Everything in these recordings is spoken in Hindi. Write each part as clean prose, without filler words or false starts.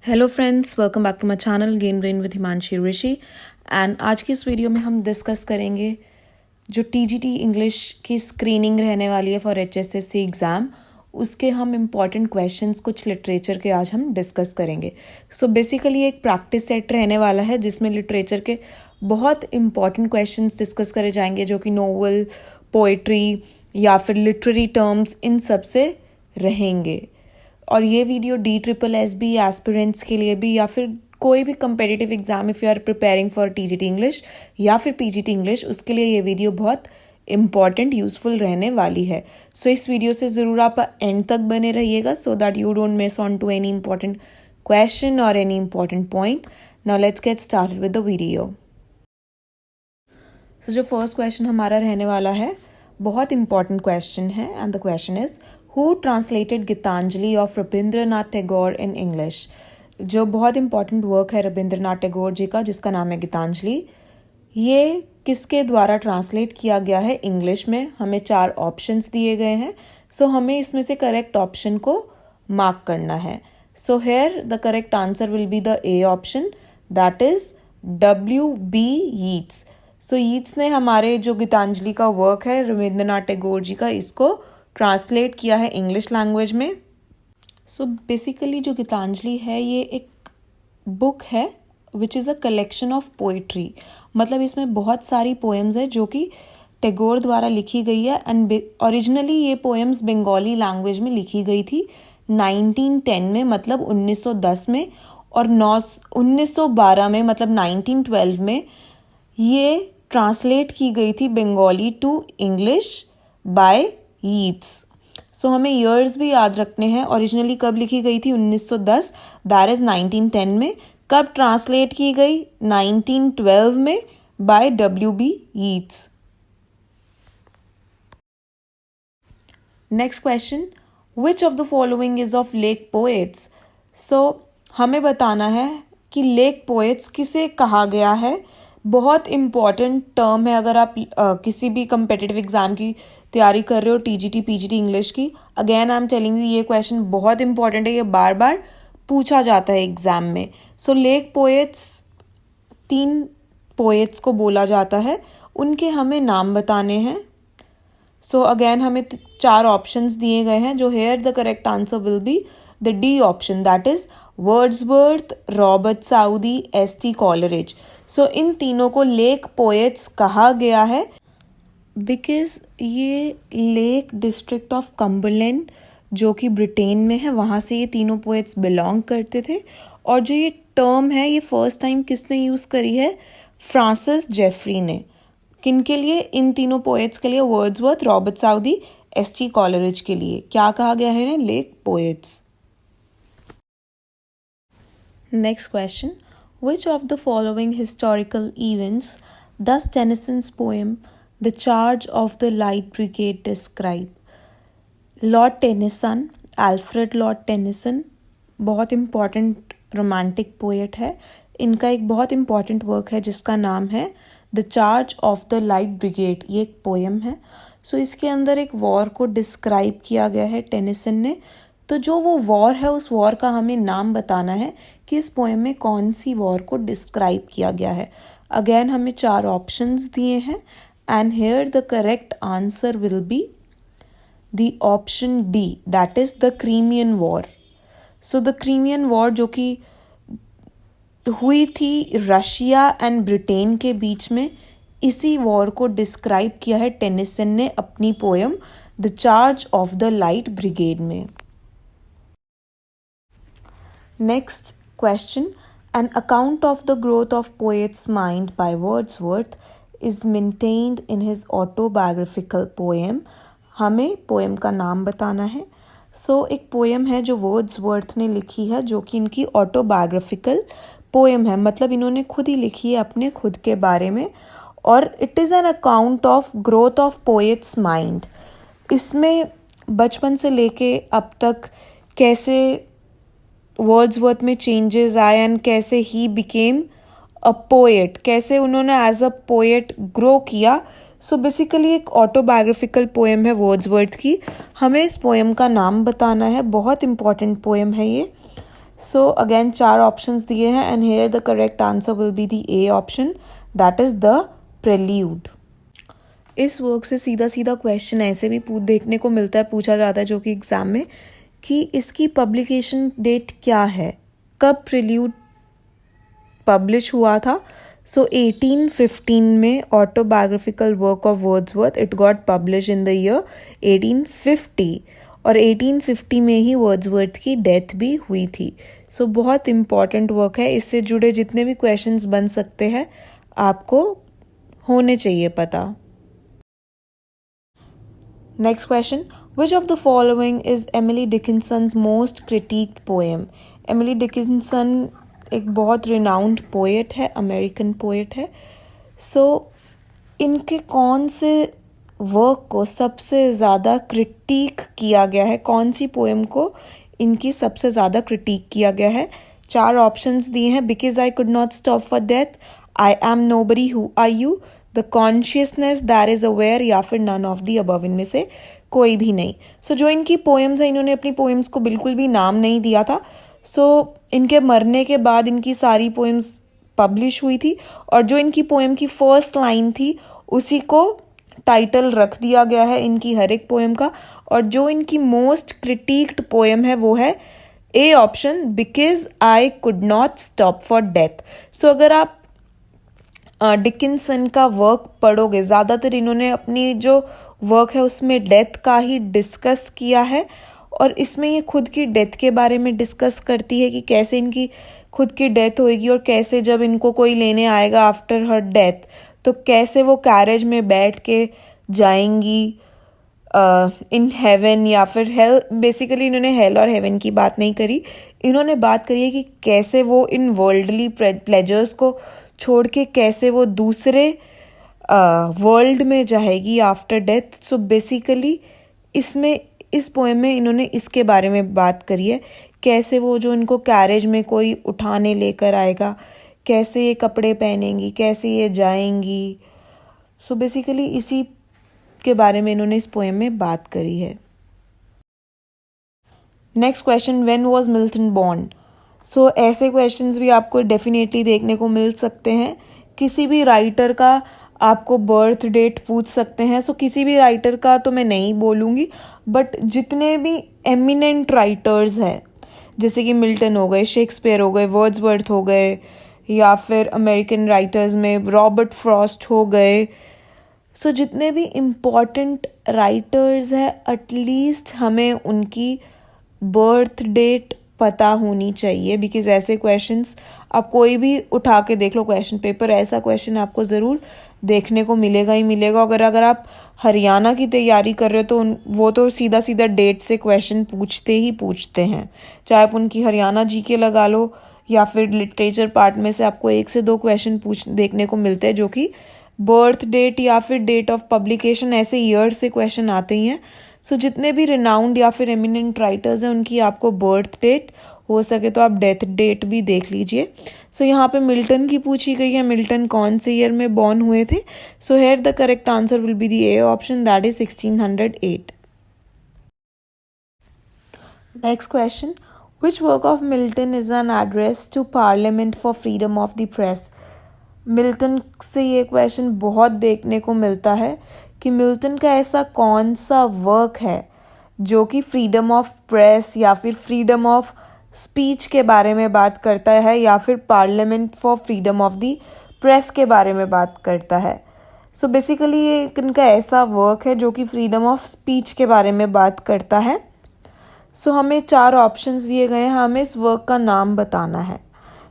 Hello friends, welcome back to my channel game brain with Himanshi Rishi. And आज की इस वीडियो में हम डिस्कस करेंगे जो टीजीटी इंग्लिश की स्क्रीनिंग रहने वाली है फॉर एचएसएससी एग्ज़ाम, उसके हम इम्पॉर्टेंट क्वेश्चंस कुछ लिटरेचर के आज हम डिस्कस करेंगे। सो बेसिकली एक प्रैक्टिस सेट रहने वाला है जिसमें लिटरेचर के बहुत इंपॉर्टेंट क्वेश्चंस डिस्कस करे जाएंगे, जो कि नोवेल, पोइट्री या फिर लिटरेरी टर्म्स इन सब से रहेंगे। और ये वीडियो DSSB एस्पिरेंट्स के लिए भी, या फिर कोई भी competitive exam if you are preparing for TGT English या फिर पीजीटी इंग्लिश, उसके लिए ये वीडियो बहुत इंपॉर्टेंट यूज़फुल रहने वाली है। सो इस वीडियो से ज़रूर आप एंड तक बने रहिएगा so that you don't miss on to any important question और any important point. Now let's get started with the video. So जो फर्स्ट क्वेश्चन हमारा रहने वाला है, बहुत इंपॉर्टेंट क्वेश्चन है, and the question is who translated Gitanjali of Rabindranath Tagore in English. जो बहुत इंपॉर्टेंट वर्क है रविंद्रनाथ टैगोर जी का, जिसका नाम है गीतांजलि, ये किसके द्वारा ट्रांसलेट किया गया है इंग्लिश में। हमें 4 ऑप्शंस दिए गए हैं, सो हमें इसमें से करेक्ट ऑप्शन को मार्क करना है। So here the correct answer will be the A option, that is W.B. Yeats. So Yeats ने हमारे जो गीतांजलि का वर्क है रविंद्रनाथ टैगोर जी का, इसको ट्रांसलेट किया है इंग्लिश लैंग्वेज में। सो बेसिकली जो गीतांजलि है ये एक बुक है which is a collection of poetry. मतलब इसमें बहुत सारी पोएम्स है जो कि टैगोर द्वारा लिखी गई है, एंड ओरिजिनली ये पोएम्स बंगाली लैंग्वेज में लिखी गई थी 1910 में, मतलब 1910 में, और 1912 में, मतलब 1912 में ये ट्रांसलेट की गई थी Bengali to English by Yeats. So हमें ईयर्स भी याद रखने हैं। ओरिजिनली कब लिखी गई थी 1910, दैट इज 1910 में। कब ट्रांसलेट की गई 1912 में by W.B. Yeats. Next question, which of the following is of lake poets. So हमें बताना है कि लेक पोएट्स किसे कहा गया है। बहुत इम्पॉर्टेंट टर्म है अगर आप किसी भी कंपेटिटिव एग्जाम की तैयारी कर रहे हो, टीजीटी पीजीटी इंग्लिश की। Again I am telling you, ये क्वेश्चन बहुत इंपॉर्टेंट है, ये बार बार पूछा जाता है एग्जाम में। सो लेक पोएट्स, 3 पोएट्स को बोला जाता है, उनके हमें नाम बताने हैं। सो अगेन हमें 4 ऑप्शंस दिए गए हैं, जो here the correct answer will be the D option, that is Wordsworth, Robert Southey, S.T. Coleridge. So इन तीनों को लेक पोएट्स कहा गया है बिकॉज ये लेक डिस्ट्रिक्ट ऑफ कम्बरलैंड जो कि ब्रिटेन में है, वहाँ से ये तीनों पोएट्स बिलोंग करते थे। और जो ये टर्म है ये फर्स्ट टाइम किसने यूज़ करी है, फ्रांसिस जेफरी ने। किन के लिए, इन तीनों पोएट्स के लिए, Wordsworth, Robert Southey, S.T. Coleridge के लिए क्या कहा गया है, lake poets. Next question, which of the following historical events does Tennyson's poem The Charge of the Light Brigade describe? Lord Tennyson, Alfred Lord Tennyson, बहुत इम्पॉर्टेंट रोमांटिक पोएट है। इनका एक बहुत इम्पॉर्टेंट वर्क है जिसका नाम है the charge of the light brigade. ये एक पोएम है। सो इसके अंदर एक वॉर को डिस्क्राइब किया गया है टेनिसन ने। तो जो वो वॉर है, उस वॉर का हमें नाम बताना है कि इस पोएम में कौन सी वॉर को डिस्क्राइब किया गया है। अगेन हमें 4 ऑप्शंस दिए हैं, and here the correct answer will be the option D, that is the Crimean war. So the Crimean war जो कि हुई थी रशिया एंड ब्रिटेन के बीच में, इसी वॉर को डिस्क्राइब किया है टेनिसन ने अपनी poem the charge of the light brigade में। Next question, an account of the growth of poet's mind by Wordsworth is maintained in his autobiographical poem. हमें पोएम का नाम बताना है। एक पोएम है जो वर्ड्सवर्थ ने लिखी है, जो कि इनकी ऑटोबायोग्राफिकल पोएम है, मतलब इन्होंने खुद ही लिखी है अपने खुद के बारे में। और it is an account of growth of poets mind. इसमें बचपन से लेके अब तक कैसे वर्ड्सवर्थ में चेंजेस आए एंड कैसे ही बिकेम अ पोएट, कैसे उन्होंने एज अ पोएट ग्रो किया। सो बेसिकली एक ऑटोबायोग्राफिकल पोएम है वर्ड्सवर्थ की। हमें इस पोएम का नाम बताना है, बहुत इंपॉर्टेंट पोएम है ये। सो अगेन 4 ऑप्शंस दिए हैं and here the correct answer will be the A option, that is the prelude. इस वर्क से सीधा सीधा क्वेश्चन ऐसे भी देखने को मिलता है, पूछा जाता है जो कि एग्जाम में, कि इसकी पब्लिकेशन डेट क्या है, कब प्रेल्यूड पब्लिश हुआ था। सो 1815 में autobiographical work of Wordsworth it got publish in the year 1850, और 1850 में ही वर्ड्सवर्थ की डेथ भी हुई थी। सो बहुत इम्पॉर्टेंट वर्क है, इससे जुड़े जितने भी क्वेश्चंस बन सकते हैं आपको होने चाहिए पता। Next question, which of the following is Emily Dickinson's most critiqued poem. Emily Dickinson एक बहुत रिनाउंड पोएट है, अमेरिकन पोएट है। सो इनके कौन से वर्क को सबसे ज़्यादा क्रिटिक किया गया है, कौन सी पोएम को इनकी सबसे ज़्यादा क्रिटिक किया गया है। 4 ऑप्शंस दिए हैं, because I could not stop for death, I am nobody, who are you, the consciousness that is aware, या फिर नन ऑफ दी अबव, इनमें से कोई भी नहीं। सो जो इनकी पोएम्स है, इन्होंने अपनी पोएम्स को बिल्कुल भी नाम नहीं दिया था। सो इनके मरने के बाद इनकी सारी पोएम्स पब्लिश हुई थी, और जो इनकी पोएम की फर्स्ट लाइन थी उसी को टाइटल रख दिया गया है इनकी हर एक पोएम का। और जो इनकी मोस्ट क्रिटिक्ड पोएम है वो है A option, because I could not stop for death. So अगर आप डिकिंसन का वर्क पढ़ोगे, ज़्यादातर इन्होंने अपनी जो वर्क है उसमें डेथ का ही डिस्कस किया है, और इसमें ये खुद की डेथ के बारे में डिस्कस करती है कि कैसे इनकी खुद की डेथ होएगी, और कैसे जब इनको कोई लेने आएगा आफ्टर हर डेथ तो कैसे वो कैरेज में बैठ के जाएंगी इन हेवन या फिर हेल। बेसिकली इन्होंने हेल और हेवन की बात नहीं करी, इन्होंने बात करी है कि कैसे वो इन वर्ल्डली प्लेजर्स को छोड़ के कैसे वो दूसरे वर्ल्ड में जाएगी आफ्टर डेथ। सो बेसिकली इसमें इस पोएम में इन्होंने इसके बारे में बात करी है, कैसे वो जो इनको कैरेज में कोई उठाने लेकर आएगा, कैसे ये कपड़े पहनेंगी, कैसे ये जाएंगी। सो बेसिकली इसी के बारे में इन्होंने इस पोएम में बात करी है। Next question, when was Milton born. So ऐसे क्वेश्चंस भी आपको डेफिनेटली देखने को मिल सकते हैं। किसी भी राइटर का आपको बर्थ डेट पूछ सकते हैं। सो किसी भी राइटर का तो मैं नहीं बोलूँगी, बट जितने भी एमिनेंट राइटर्स हैं, जैसे कि मिल्टन हो गए, शेक्सपियर हो गए, वर्ड्सवर्थ हो गए, या फिर अमेरिकन राइटर्स में रॉबर्ट फ्रॉस्ट हो गए। सो जितने भी इम्पॉर्टेंट राइटर्स हैं, एटलीस्ट हमें उनकी बर्थ डेट पता होनी चाहिए, बिकॉज ऐसे क्वेश्चंस आप कोई भी उठा के देख लो क्वेश्चन पेपर, ऐसा क्वेश्चन आपको ज़रूर देखने को मिलेगा ही मिलेगा। अगर आप हरियाणा की तैयारी कर रहे हो तो वो तो सीधा सीधा डेट से क्वेश्चन पूछते ही पूछते हैं, चाहे आप उनकी हरियाणा जीके लगा लो या फिर लिटरेचर पार्ट में से आपको 1 से 2 क्वेश्चन देखने को मिलते हैं जो कि बर्थ डेट या फिर डेट ऑफ पब्लिकेशन, ऐसे ईयर से क्वेश्चन आते ही हैं। सो जितने भी रिनाउंड या फिर एमिनेंट राइटर्स हैं उनकी आपको बर्थ डेट, हो सके तो आप डेथ डेट भी देख लीजिए। सो यहाँ पे मिल्टन की पूछी गई है, मिल्टन कौन से ईयर में बॉर्न हुए थे। So here the correct answer will be the A option, that is 1608। Next question, which work of Milton is an address to parliament for freedom of the press. Milton से ये क्वेश्चन बहुत देखने को मिलता है कि मिल्टन का ऐसा कौन सा वर्क है जो कि फ्रीडम ऑफ प्रेस या फिर फ्रीडम ऑफ स्पीच के बारे में बात करता है, या फिर parliament for freedom of the press के बारे में बात करता है। सो बेसिकली ये इनका ऐसा वर्क है जो कि फ्रीडम ऑफ स्पीच के बारे में बात करता है। सो हमें 4 ऑप्शंस दिए गए हैं, हमें इस वर्क का नाम बताना है।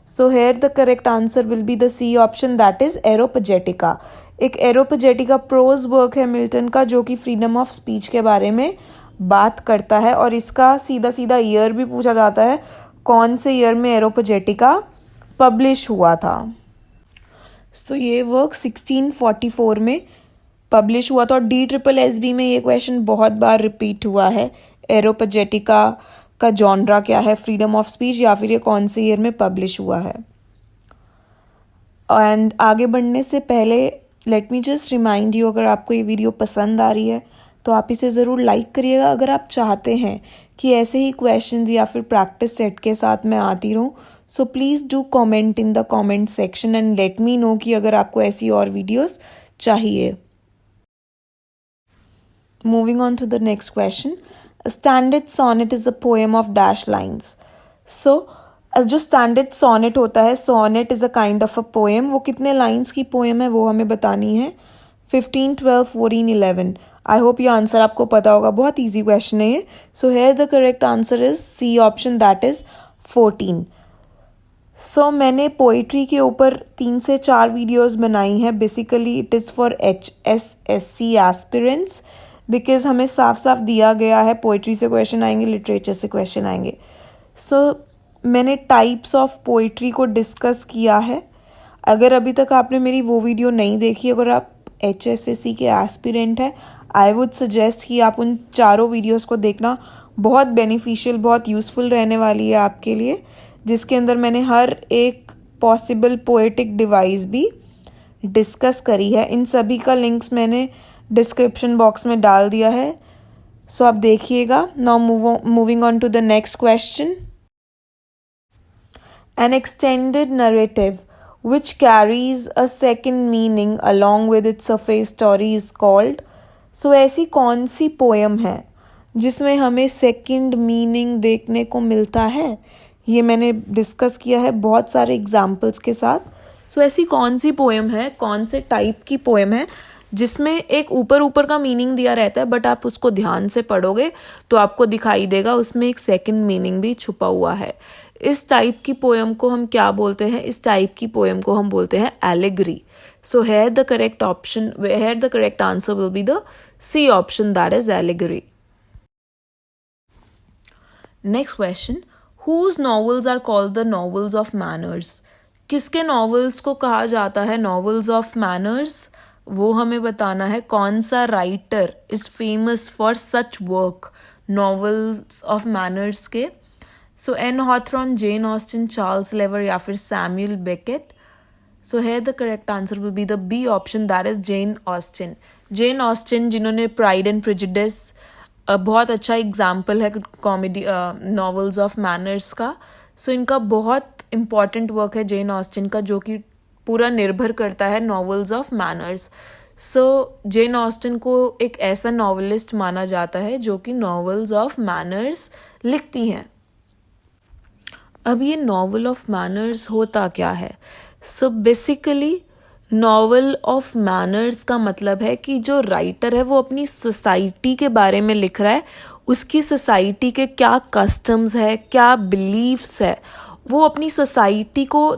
So here the correct answer will be the C option, that is Areopagitica. एक एरोपजेटिका प्रोज वर्क है मिल्टन का जो कि फ्रीडम ऑफ स्पीच के बारे में बात करता है, और इसका सीधा सीधा ईयर भी पूछा जाता है, कौन से ईयर में एरोपजेटिका पब्लिश हुआ था। सो ये वर्क 1644 में पब्लिश हुआ था, और DSSB में ये क्वेश्चन बहुत बार रिपीट हुआ है, एरोपजेटिका का जॉनरा क्या है, फ्रीडम ऑफ स्पीच या फिर ये कौन से ईयर में पब्लिश हुआ है। एंड आगे बढ़ने से पहले let me just remind you, अगर आपको ये वीडियो पसंद आ रही है तो आप इसे ज़रूर लाइक करिएगा। अगर आप चाहते हैं कि ऐसे ही क्वेश्चंस या फिर प्रैक्टिस सेट के साथ मैं आती रहूँ. So please do comment in the comment section and let me know कि अगर आपको ऐसी और वीडियोस चाहिए. Moving on to the next question. A standard sonnet is a poem of dash lines. So, जो standard sonnet होता है, sonnet is a kind of a poem. वो कितने lines की poem है वो हमें बतानी है. 15, 12, 14, 11. I hope ये आंसर आपको पता होगा. बहुत easy question है ये. So here the correct answer is C option, that is 14. सो मैंने पोइट्री के ऊपर 3 से 4 वीडियोस बनाई हैं. Basically it is for HSSC aspirants, because हमें साफ साफ दिया गया है पोइट्री से क्वेश्चन आएंगे, लिटरेचर से क्वेश्चन आएंगे. सो मैंने टाइप्स ऑफ पोइट्री को डिस्कस किया है. अगर अभी तक आपने मेरी वो वीडियो नहीं देखी, अगर आप HSSC के एस्पिरेंट हैं, आई वुड सजेस्ट कि आप उन चारों वीडियोस को देखना. बहुत बेनिफिशियल, बहुत यूज़फुल रहने वाली है आपके लिए, जिसके अंदर मैंने हर एक पॉसिबल पोएटिक डिवाइस भी डिस्कस करी है. इन सभी का लिंक्स मैंने डिस्क्रिप्शन बॉक्स में डाल दिया है. सो आप देखिएगा. Now moving on to the next question. An extended narrative which carries a second meaning along with its surface story is called. So ऐसी कौन सी पोएम है जिसमें हमें सेकंड मीनिंग देखने को मिलता है? ये मैंने डिस्कस किया है बहुत सारे एग्जाम्पल्स के साथ. सो ऐसी कौन सी पोएम है, कौन से टाइप की पोएम है जिसमें एक ऊपर ऊपर का मीनिंग दिया रहता है, बट आप उसको ध्यान से पढ़ोगे तो आपको दिखाई देगा उसमें एक सेकंड मीनिंग भी छुपा हुआ है. इस टाइप की पोएम को हम क्या बोलते हैं? इस टाइप की पोएम को हम बोलते हैं allegory. So here the correct answer will be the C option, that is allegory. Next question. Whose novels are called the novels of manners? किसके novels को कहा जाता है novels of manners? वो हमें बताना है. कौन सा writer is famous for such work, novels of manners के? So Anne Hawthorne, Jane Austen, Charles Lever या फिर Samuel Beckett. So here the correct answer will be the B option, that is Jane Austen. Jane Austen जिन्होंने Pride and Prejudice बहुत अच्छा एग्जाम्पल है कॉमेडी नॉवेल्स ऑफ मैनर्स का. सो इनका बहुत इम्पॉर्टेंट वर्क है जेन ऑस्टिन का, जो कि पूरा निर्भर करता है novels of manners. So Jane Austen को एक ऐसा नॉवेलिस्ट माना जाता है जो कि नॉवेल्स ऑफ मैनर्स लिखती हैं. अब ये नॉवेल ऑफ मैनर्स होता क्या है? So basically novel of manners का मतलब है कि जो राइटर है वो अपनी सोसाइटी के बारे में लिख रहा है. उसकी सोसाइटी के क्या कस्टम्स है, क्या बिलीव्स है, वो अपनी सोसाइटी को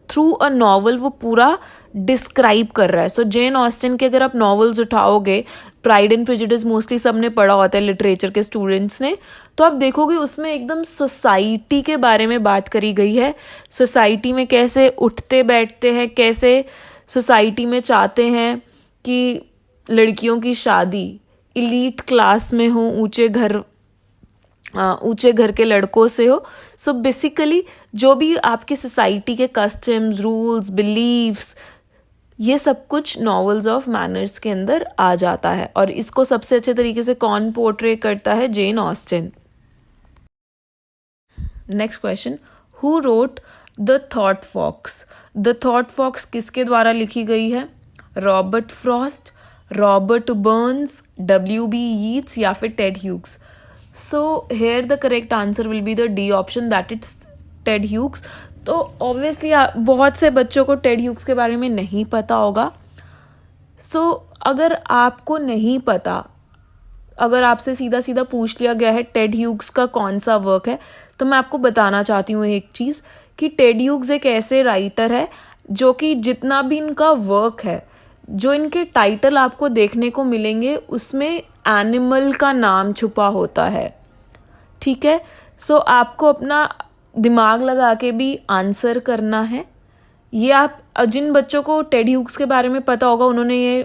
थ्रू अ नॉवल वो पूरा डिस्क्राइब कर रहा है. सो जेन ऑस्टिन के अगर आप नॉवेल्स उठाओगे, प्राइड एंड प्रेजुडिस मोस्टली सबने पढ़ा होता है लिटरेचर के स्टूडेंट्स ने, तो आप देखोगे उसमें एकदम सोसाइटी के बारे में बात करी गई है. सोसाइटी में कैसे उठते बैठते हैं, कैसे सोसाइटी में चाहते हैं कि लड़कियों की शादी इलीट क्लास में हो, ऊंचे घर के लड़कों से हो. सो बेसिकली जो भी आपकी सोसाइटी के कस्टम्स, रूल्स, बिलीव्स, ये सब कुछ नॉवेल्स ऑफ मैनर्स के अंदर आ जाता है. और इसको सबसे अच्छे तरीके से कौन पोर्ट्रे करता है? Jane Austen. Next question. Who wrote the Thought Fox? The Thought Fox किसके द्वारा लिखी गई है? Robert Frost, Robert Burns, W.B. Yeats या फिर Ted Hughes. So here the correct answer will be the D option, that it's Ted Hughes. तो ऑब्वियसली बहुत से बच्चों को टेड ह्यूग्स के बारे में नहीं पता होगा. सो अगर आपको नहीं पता, अगर आपसे सीधा सीधा पूछ लिया गया है टेड ह्यूग्स का कौन सा वर्क है, तो मैं आपको बताना चाहती हूँ एक चीज़ कि टेड ह्यूग्स एक ऐसे राइटर है जो कि जितना भी इनका वर्क है, जो इनके टाइटल आपको देखने को मिलेंगे उसमें एनिमल का नाम छुपा होता है. ठीक है. सो आपको अपना दिमाग लगा के भी आंसर करना है. ये आप जिन बच्चों को टेड ह्यूग्स के बारे में पता होगा उन्होंने ये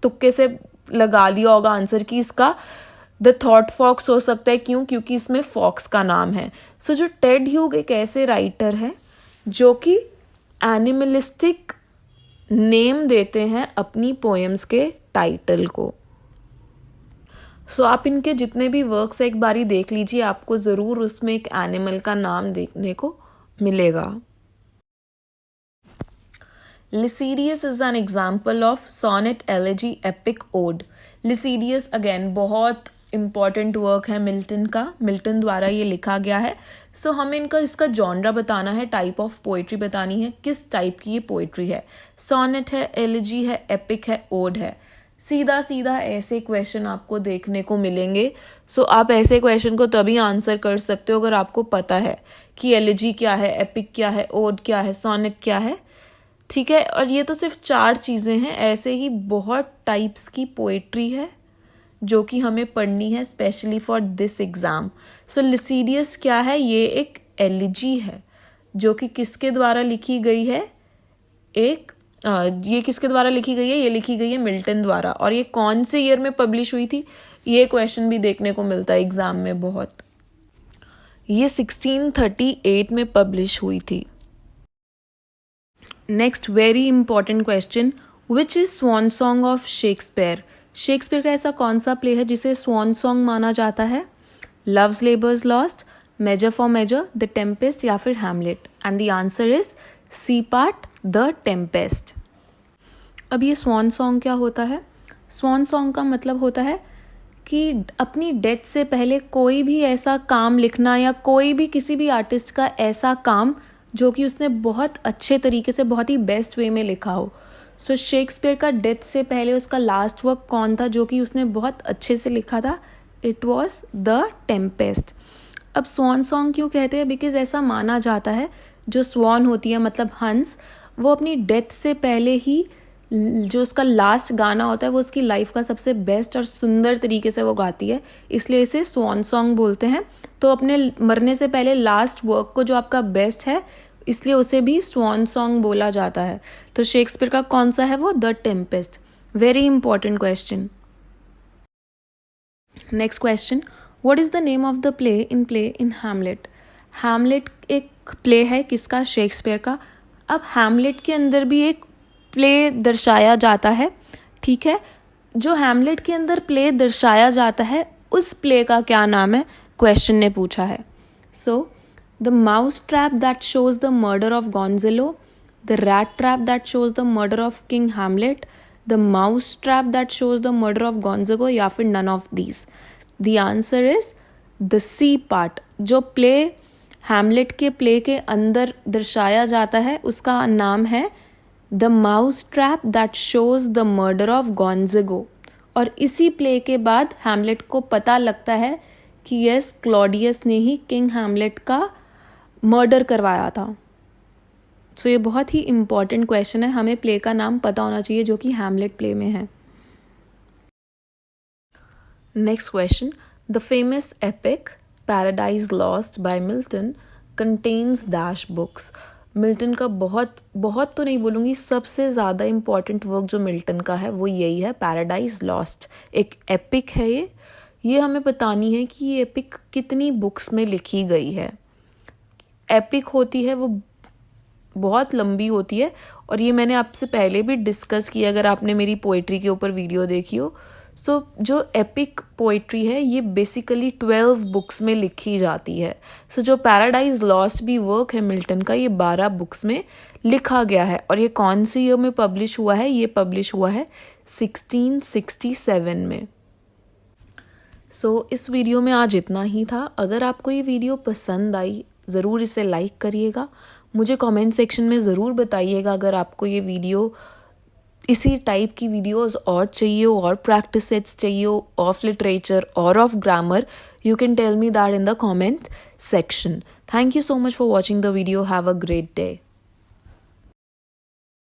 तुक्के से लगा लिया होगा आंसर कि इसका द थॉट फॉक्स हो सकता है. क्योंकि इसमें फॉक्स का नाम है. सो जो टेड ह्यूग एक ऐसे राइटर हैं जो कि एनिमलिस्टिक नेम देते हैं अपनी पोएम्स के टाइटल को. सो आप इनके जितने भी वर्क्स एक बारी देख लीजिए, आपको ज़रूर उसमें एक एनिमल का नाम देखने को मिलेगा। Lycidas is an example of sonnet, elegy, epic, ode. Lycidas again बहुत इम्पॉर्टेंट वर्क है मिल्टन का, मिल्टन द्वारा ये लिखा गया है। सो हमें इसका जॉनरा बताना है, टाइप ऑफ पोइट्री बतानी है, किस टाइप की ये पोइट्री है। सोनेट है, एलिजी है, एपिक है, ओड है। सीधा सीधा ऐसे क्वेश्चन आपको देखने को मिलेंगे। सो आप ऐसे क्वेश्चन को तभी आंसर कर सकते हो अगर आपको पता है कि एलिजी क्या है, एपिक क्या है, ओड क्या है, सोनेट क्या है। ठीक है, और ये तो सिर्फ 4 चीज़ें हैं, ऐसे ही बहुत टाइप्स की पोइट्री है जो कि हमें पढ़नी है स्पेशली फॉर दिस एग्ज़ाम। सो लिसीडियस क्या है, ये एक एलिजी है जो कि किसके द्वारा लिखी गई है, ये किसके द्वारा लिखी गई है, ये लिखी गई है मिल्टन द्वारा। और ये कौन से ईयर में पब्लिश हुई थी, ये क्वेश्चन भी देखने को मिलता है एग्ज़ाम में बहुत। ये 1638 में पब्लिश हुई थी। Next very important question, which is sworn song of Shakespeare. Shakespeare का ऐसा कौन सा प्ले है जिसे स्वॉन सॉन्ग माना जाता है? Love's Labour's Lost, Measure for Measure, the Tempest या फिर Hamlet. And the answer is C part, the Tempest. अब ये स्वॉन सॉन्ग क्या होता है? स्वॉन सॉन्ग का मतलब होता है कि अपनी डेथ से पहले कोई भी ऐसा काम लिखना या कोई भी किसी भी आर्टिस्ट का ऐसा काम जो कि उसने बहुत अच्छे तरीके से, बहुत ही बेस्ट वे में लिखा हो। सो शेक्सपियर का डेथ से पहले उसका लास्ट वर्क कौन था जो कि उसने बहुत अच्छे से लिखा था? It was the Tempest. अब स्वॉन सॉन्ग क्यों कहते हैं? बिकॉज ऐसा माना जाता है जो स्वॉन होती है मतलब हंस, वो अपनी डेथ से पहले ही जो उसका लास्ट गाना होता है वो उसकी लाइफ का सबसे बेस्ट और सुंदर तरीके से वो गाती है, इसलिए इसे स्वॉन सॉन्ग बोलते हैं। तो अपने मरने से पहले लास्ट वर्क को जो आपका बेस्ट है, इसलिए उसे भी स्वॉन सॉन्ग बोला जाता है। तो शेक्सपियर का कौन सा है वो? The Tempest. Very important question. Next question, what is the name of the play in Hamlet. Hamlet एक प्ले है किसका? शेक्सपियर का। अब हैमलेट के अंदर भी एक प्ले दर्शाया जाता है, ठीक है। जो हैमलेट के अंदर प्ले दर्शाया जाता है उस प्ले का क्या नाम है, क्वेश्चन ने पूछा है। So the mouse trap that shows the murder of Gonzalo, the rat trap that shows the murder of king Hamlet, the mouse trap that shows the murder of Gonzago, या फिर none of these. The answer is the C part. जो प्ले हैमलेट के प्ले के अंदर दर्शाया जाता है उसका नाम है the mouse trap that shows the murder of Gonzago. और इसी प्ले के बाद हैमलेट को पता लगता है कि यस, क्लॉडियस ने ही किंग हैमलेट का मर्डर करवाया था। सो ये बहुत ही इंपॉर्टेंट क्वेश्चन है, हमें प्ले का नाम पता होना चाहिए जो कि हैमलेट प्ले में है। Next question, the famous epic paradise lost by Milton contains dash books. Milton का बहुत तो नहीं बोलूँगी, सबसे ज़्यादा इम्पॉर्टेंट वर्क जो मिल्टन का है वो यही है, पैराडाइज लॉस्ट। एक एपिक है ये हमें बतानी है कि ये एपिक कितनी बुक्स में लिखी गई है। एपिक होती है वो बहुत लंबी होती है, और ये मैंने आपसे पहले भी डिस्कस किया अगर आपने मेरी पोइट्री के ऊपर वीडियो देखी हो। सो जो एपिक पोइट्री है ये बेसिकली 12 बुक्स में लिखी जाती है। सो जो पैराडाइज लॉस्ट भी वर्क है मिल्टन का, ये 12 बुक्स में लिखा गया है। और ये कौन सी ईयर में पब्लिश हुआ है? ये पब्लिश हुआ है 1667 में। सो इस वीडियो में आज इतना ही था। अगर आपको ये वीडियो पसंद आई ज़रूर इसे लाइक करिएगा, मुझे कमेंट सेक्शन में ज़रूर बताइएगा अगर आपको ये वीडियो, इसी टाइप की वीडियोस और चाहिए हो, और प्रैक्टिस सेट्स चाहिए हो ऑफ लिटरेचर और of grammar, you can tell me that in the comment section. Thank you so much for watching the video. Have a great day.